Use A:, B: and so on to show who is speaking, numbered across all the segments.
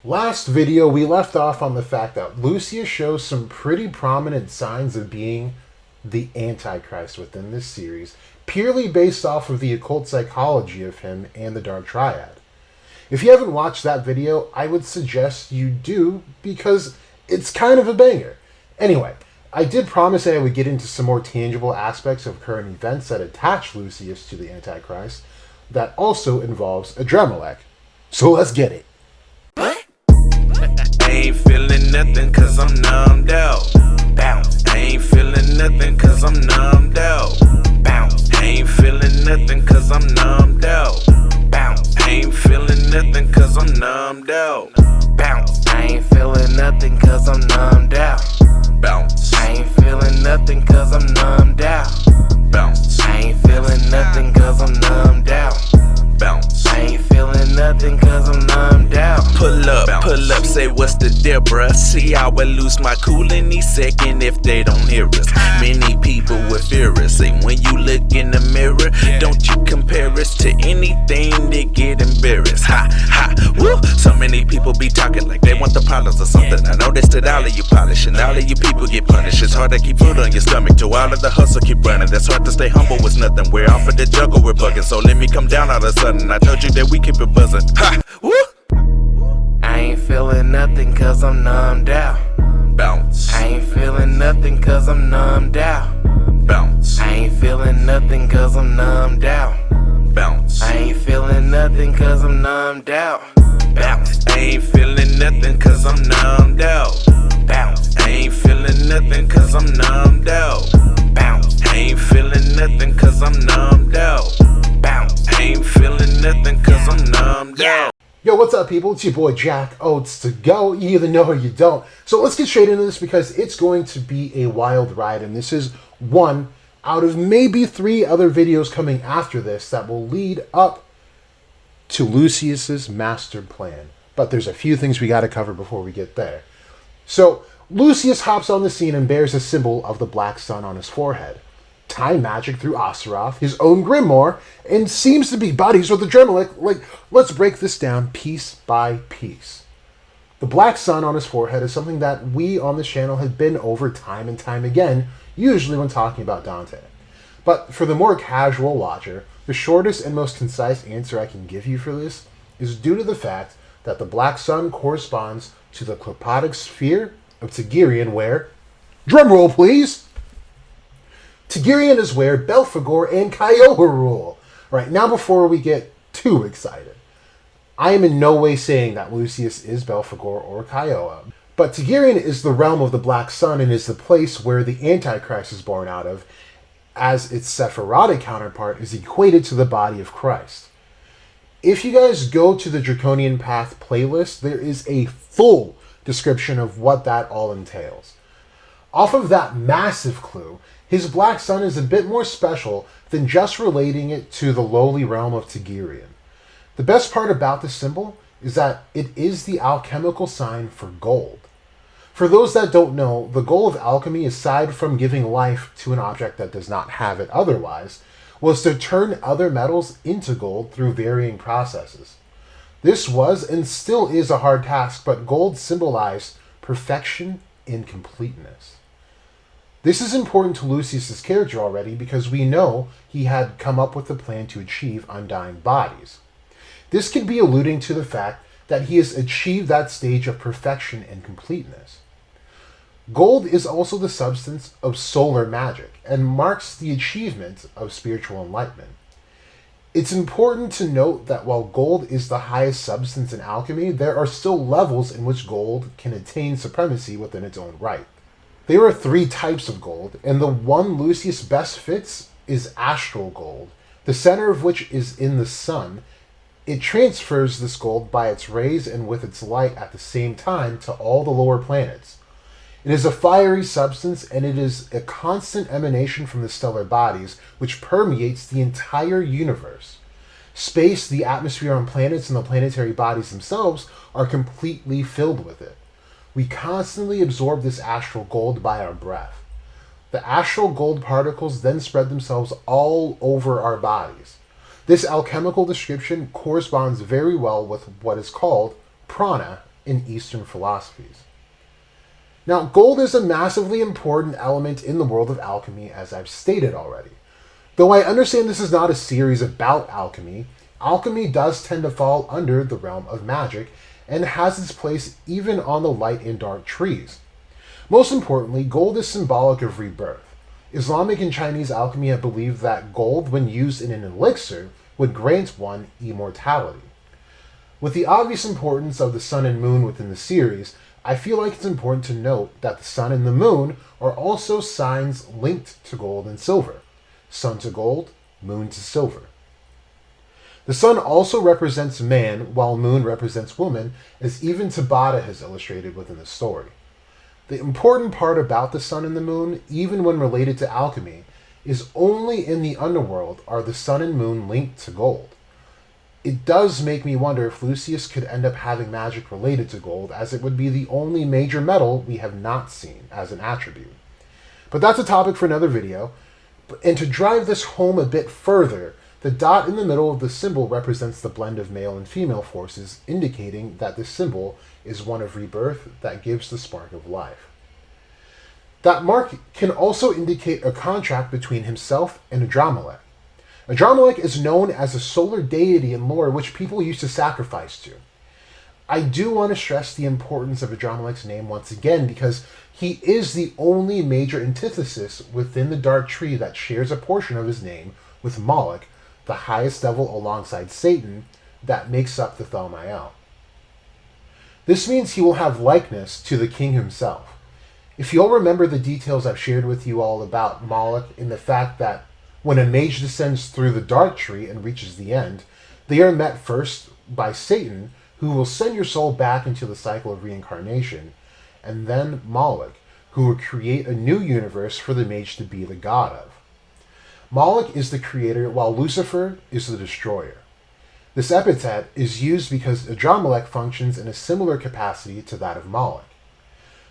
A: Last video, we left off on the fact that Lucius shows some pretty prominent signs of being the Antichrist within this series, purely based off of the occult psychology of him and the Dark Triad. If you haven't watched that video, I would suggest you do, because it's kind of a banger. Anyway, I did promise that I would get into some more tangible aspects of current events that attach Lucius to the Antichrist, that also involves Adremelech. So let's get it.
B: Ain't feeling nothing cause I'm numbed out. Bounce. Ain't feeling nothing cause I'm numbed out. Bounce. Ain't feeling nothing cause I'm numbed out. Bounce. Ain't feeling nothing cause I'm numbed out. Bounce. I ain't feeling nothing cause I'm numbed out. Bounce. I ain't feeling nothing cause I'm numbed out. Bounce. I ain't feeling nothing cause I'm numbed out. Bounce. I ain't feeling nothing cause I'm numbed out. Pull up, say what's the deal, bruh? See how I lose my cool any second if they don't hear us. Many people will fear us. Say when you look in the mirror, don't you compare us to anything, they get embarrassed. Ha, ha, woo. So many people be talking like they want the problems or something. I noticed that all of you polish and all of you people get punished. It's hard to keep food on your stomach, to all of the hustle keep running. That's hard to stay humble with nothing. We're off of the jungle, we're bugging. So let me come down all of a sudden. I told you that we keep it buzzing. Ha, woo. I ain't feeling nothing cause I'm numbed out. Bounce. I ain't feeling nothing cause I'm numbed out. Bounce. I ain't feeling nothing cause I'm numbed out. Bounce. I ain't feeling nothing cause I'm numbed out. Bounce. I ain't feeling nothing cause I'm numbed out. Bounce. I ain't feeling nothing cause I'm numbed out. Bounce. I ain't feeling nothing cause I'm numbed out. Bounce. I ain't feeling nothing cause I'm numbed out.
A: Yo, what's up, people? It's your boy Jack Oates to go. You either know or you don't. So let's get straight into this because it's going to be a wild ride, and this is one out of maybe 3 other videos coming after this that will lead up to Lucius's master plan. But there's a few things we got to cover before we get there. So Lucius hops on the scene and bears a symbol of the black sun on his forehead. Time magic through Astaroth, his own grimoire, and seems to be buddies with Adremelech. Like, let's break this down piece by piece. The black sun on his forehead is something that we on this channel have been over time and time again, usually when talking about Dante. But for the more casual watcher, the shortest and most concise answer I can give you for this is due to the fact that the black sun corresponds to the clopotic sphere of Tigirion, where, drumroll please, Tigirion is where Belphegor and Kiowa rule. Right, now before we get too excited, I am in no way saying that Lucius is Belphegor or Kiowa, but Tigirion is the realm of the Black Sun and is the place where the Antichrist is born out of, as its Sephirotic counterpart is equated to the body of Christ. If you guys go to the Draconian Path playlist, there is a full description of what that all entails. Off of that massive clue, his black sun is a bit more special than just relating it to the lowly realm of Tigirion. The best part about this symbol is that it is the alchemical sign for gold. For those that don't know, the goal of alchemy, aside from giving life to an object that does not have it otherwise, was to turn other metals into gold through varying processes. This was and still is a hard task, but gold symbolized perfection and completeness. This is important to Lucius's character already because we know he had come up with a plan to achieve undying bodies. This could be alluding to the fact that he has achieved that stage of perfection and completeness. Gold is also the substance of solar magic and marks the achievement of spiritual enlightenment. It's important to note that while gold is the highest substance in alchemy, there are still levels in which gold can attain supremacy within its own right. There are 3 types of gold, and the one Lucius best fits is astral gold, the center of which is in the sun. It transfers this gold by its rays and with its light at the same time to all the lower planets. It is a fiery substance, and it is a constant emanation from the stellar bodies, which permeates the entire universe. Space, the atmosphere on planets, and the planetary bodies themselves are completely filled with it. We constantly absorb this astral gold by our breath. The astral gold particles then spread themselves all over our bodies. This alchemical description corresponds very well with what is called prana in Eastern philosophies. Now, gold is a massively important element in the world of alchemy, as I've stated already. Though I understand this is not a series about alchemy, alchemy does tend to fall under the realm of magic and has its place even on the light and dark trees. Most importantly, gold is symbolic of rebirth. Islamic and Chinese alchemy have believed that gold, when used in an elixir, would grant one immortality. With the obvious importance of the sun and moon within the series, I feel like it's important to note that the sun and the moon are also signs linked to gold and silver. Sun to gold, moon to silver. The sun also represents man, while moon represents woman, as even Tabata has illustrated within the story. The important part about the sun and the moon, even when related to alchemy, is only in the underworld are the sun and moon linked to gold. It does make me wonder if Lucius could end up having magic related to gold, as it would be the only major metal we have not seen as an attribute. But that's a topic for another video. And to drive this home a bit further, the dot in the middle of the symbol represents the blend of male and female forces, indicating that this symbol is one of rebirth that gives the spark of life. That mark can also indicate a contract between himself and Adramelech. Adramelech is known as a solar deity in lore which people used to sacrifice to. I do want to stress the importance of Adramelech's name once again because he is the only major antithesis within the Dark Tree that shares a portion of his name with Moloch, the highest devil alongside Satan, that makes up the Thalmael. This means he will have likeness to the king himself. If you'll remember the details I've shared with you all about Moloch in the fact that when a mage descends through the Dark Tree and reaches the end, they are met first by Satan, who will send your soul back into the cycle of reincarnation, and then Moloch, who will create a new universe for the mage to be the god of. Moloch is the creator, while Lucifer is the destroyer. This epithet is used because Adramelech functions in a similar capacity to that of Moloch.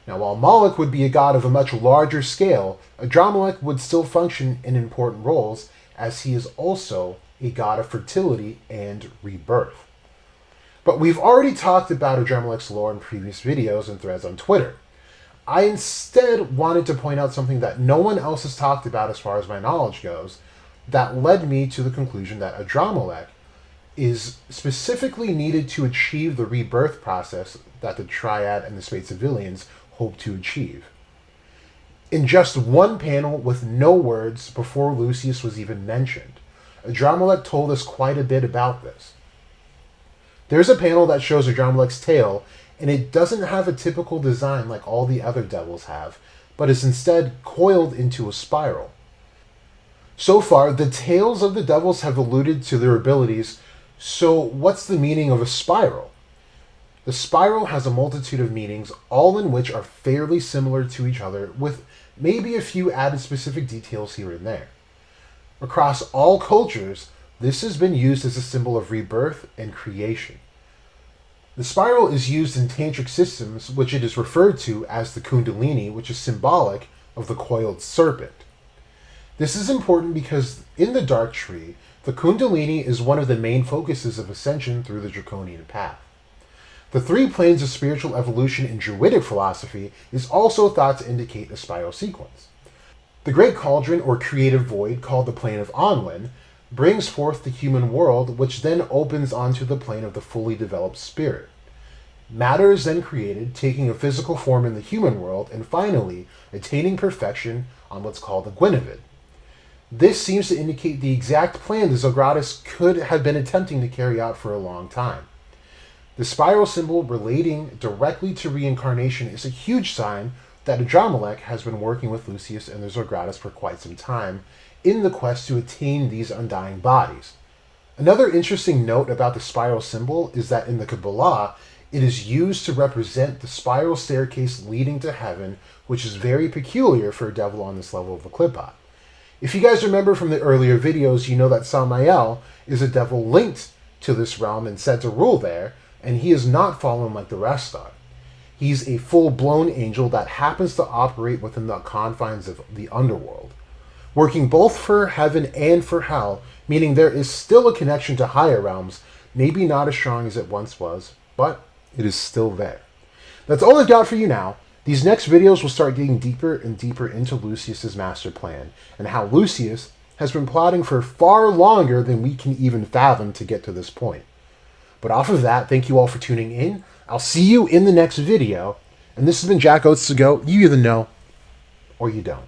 A: Now, while Moloch would be a god of a much larger scale, Adramelech would still function in important roles, as he is also a god of fertility and rebirth. But we've already talked about Adramelech's lore in previous videos and threads on Twitter. I instead wanted to point out something that no one else has talked about as far as my knowledge goes, that led me to the conclusion that Adramelech is specifically needed to achieve the rebirth process that the Triad and the Spade Civilians hope to achieve. In just one panel with no words before Lucius was even mentioned, Adramelech told us quite a bit about this. There's a panel that shows Adramelech's tail, and it doesn't have a typical design like all the other devils have, but is instead coiled into a spiral. So far, the tails of the devils have alluded to their abilities, so what's the meaning of a spiral? The spiral has a multitude of meanings, all in which are fairly similar to each other, with maybe a few added specific details here and there. Across all cultures, this has been used as a symbol of rebirth and creation. The spiral is used in tantric systems, which it is referred to as the kundalini, which is symbolic of the coiled serpent. This is important because in the Dark Tree, the kundalini is one of the main focuses of ascension through the draconian path. The three planes of spiritual evolution in Druidic philosophy is also thought to indicate a spiral sequence. The Great Cauldron, or creative void, called the plane of Anwen, brings forth the human world, which then opens onto the plane of the fully developed spirit. Matter is then created, taking a physical form in the human world, and finally attaining perfection on what's called a Guinevere. This seems to indicate the exact plan the Zogratis could have been attempting to carry out for a long time. The spiral symbol relating directly to reincarnation is a huge sign that Adramelech has been working with Lucius and the Zogratis for quite some time in the quest to attain these undying bodies. Another interesting note about the spiral symbol is that in the Kabbalah, it is used to represent the spiral staircase leading to heaven, which is very peculiar for a devil on this level of the Klippot. If you guys remember from the earlier videos, you know that Samael is a devil linked to this realm and said to rule there, and he is not fallen like the rest are. He's a full-blown angel that happens to operate within the confines of the underworld, working both for heaven and for hell, meaning there is still a connection to higher realms, maybe not as strong as it once was, but it is still there. That's all I've got for you now. These next videos will start getting deeper and deeper into Lucius's master plan and how Lucius has been plotting for far longer than we can even fathom to get to this point. But off of that, thank you all for tuning in. I'll see you in the next video. And this has been Jack Oates to Go. You either know or you don't.